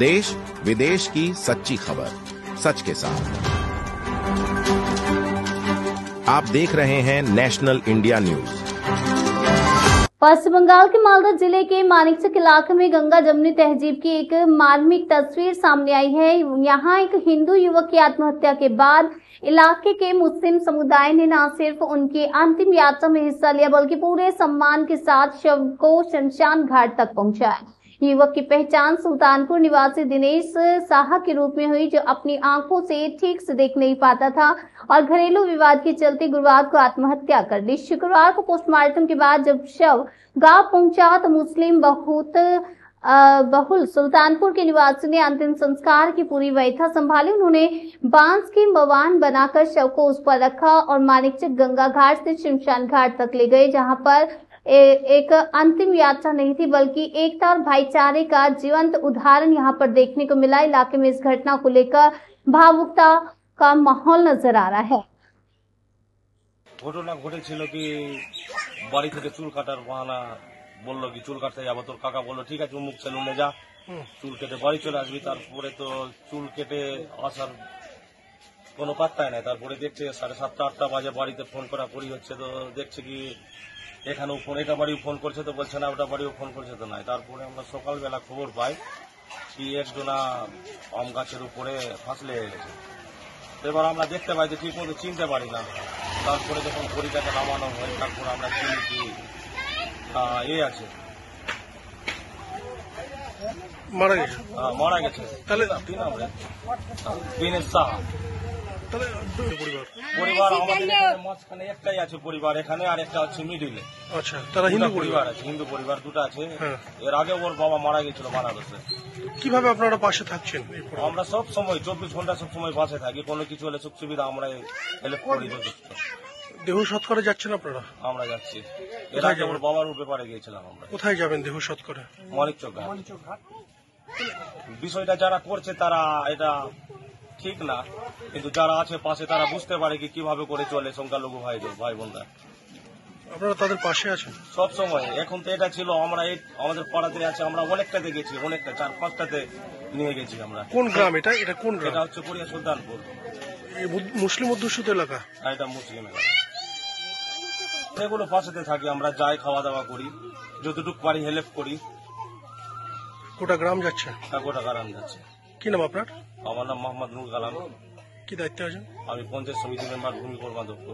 देश विदेश की सच्ची खबर सच के साथ। आप देख रहे हैं नेशनल इंडिया न्यूज। पश्चिम बंगाल के मालदा जिले के मानिकचक इलाके में गंगा जमुनी तहजीब की एक मार्मिक तस्वीर सामने आई है। यहाँ एक हिंदू युवक की आत्महत्या के बाद इलाके के मुस्लिम समुदाय ने न सिर्फ उनकी अंतिम यात्रा में हिस्सा लिया बल्कि पूरे सम्मान के साथ शव को शमशान घाट तक पहुंचाया। युवक की पहचान सुल्तानपुर निवासी दिनेश साहा के रूप में हुई, जो अपनी आंखों से ठीक से देख नहीं पाता था और घरेलू विवाद के चलते गुरुवार को आत्महत्या कर ली। शुक्रवार को पोस्टमार्टम के बाद जब शव गांव पहुंचा तो मुस्लिम बहुल सुल्तानपुर के निवासी ने अंतिम संस्कार की पूरी व्यवस्था संभाली। उन्होंने बांस की मवान बनाकर शव को उस पर रखा और मानिकचक गंगा घाट से शमशान घाट तक ले गए, जहां पर एक अंतिम यात्रा नहीं थी बल्कि एकता और भाईचारे का जीवंत उदाहरण यहां पर देखने को मिला। इलाके में इस घटना को लेकर भावुकता का माहौल नजर आ रहा है। घटना घटेছিল কি বাড়ি থেকে চুল কাটার বাহানা বললো কি চুল কাটতে যাবো, তোর কাকা বললো ঠিক আছে মুখ সেলুনে যা, চুল কেটে বাড়ি চলে আসবি। তারপরে তো চুল কেটে আসার কোনো পাত্তাই নাই। তারপরে দেখছে 7:30 8টা বাজে বাড়িতে ফোন করা করি হচ্ছে, তো দেখছে কি এখানেও ফোন, এটা বাড়িও ফোন করছে তো বলছে না, ওটা বাড়িও ফোন করছে তো নাই। তারপরে আমরা সকালবেলা খবর পাই কি একজনা আম গাছের উপরে ফাঁস লেগে গেছে। এবার আমরা দেখতে পাই যে ঠিক মতো চিনতে পারি না। তারপরে যখন বড়িটাকে নামানো হয় তারপরে আমরা চিনি কি আছে, মারা গেছে। মারা গেছে। তাহলে কি নাম রে? দিনেশ সাহা। পরিবার আমাদের মাঝখানে একটাই আছে পরিবার এখানে, আর একটা হচ্ছে মিডিলে। আচ্ছা, তারা হিন্দু পরিবার আছে, হিন্দু পরিবার দুটো আছে। এর আগে ওর বাবা মারা গেছিল বানারসে। কিভাবে আপনারা পাশে থাকছেন? আমরা সব সময় 24 ঘন্টা সব সময় পাশে থাকি, কোনো কিছু হলে সুখ সুবিধা আমরা হেল্প করি। দেহ সৎকারে যাচ্ছেন আপনারা? আমরা যাচ্ছি। এর আগে ওর বাবার ব্যাপারে গিয়েছিলাম আমরা। কোথায় যাবেন দেহ সৎকারে? মানিকচক ঘাট। বিষয়টা যারা করছে তারা এটা ঠিক না, কিন্তু যারা আছে পাশে তারা বুঝতে পারে কি কিভাবে করে চলে সংখ্যালঘু ভাই বোনরা। আপনারা তাদের পাশে আছেন সব সময়। এখন তো এটা ছিল আমরা আমাদের পাড়াতে আছে, আমরা অনেকটাতে গেছি, অনেকটা 4-5টাতে নিয়ে গেছি আমরা। কোন গ্রাম এটা? এটা কোন গ্রাম? এটা হচ্ছে কোরিয়া সুলতানপুর। মুসলিম অধ্যুষিত এলাকা? এটা মুসলিম এলাকা। এগুলো পাশেতে থাকি আমরা, যাই খাওয়া দাওয়া করি, যতটুকু পারি হেল্প করি। গোটা গ্রাম যাচ্ছে? গোটা গ্রাম যাচ্ছে। কি নাম আপনার? আমার নাম মোহাম্মদ নুর কালাম। কি দায়িত্বে আছেন? আমি পঞ্চায়েত সমিতি মেম্বার ভূমি কর্মাধ্যক্ষ।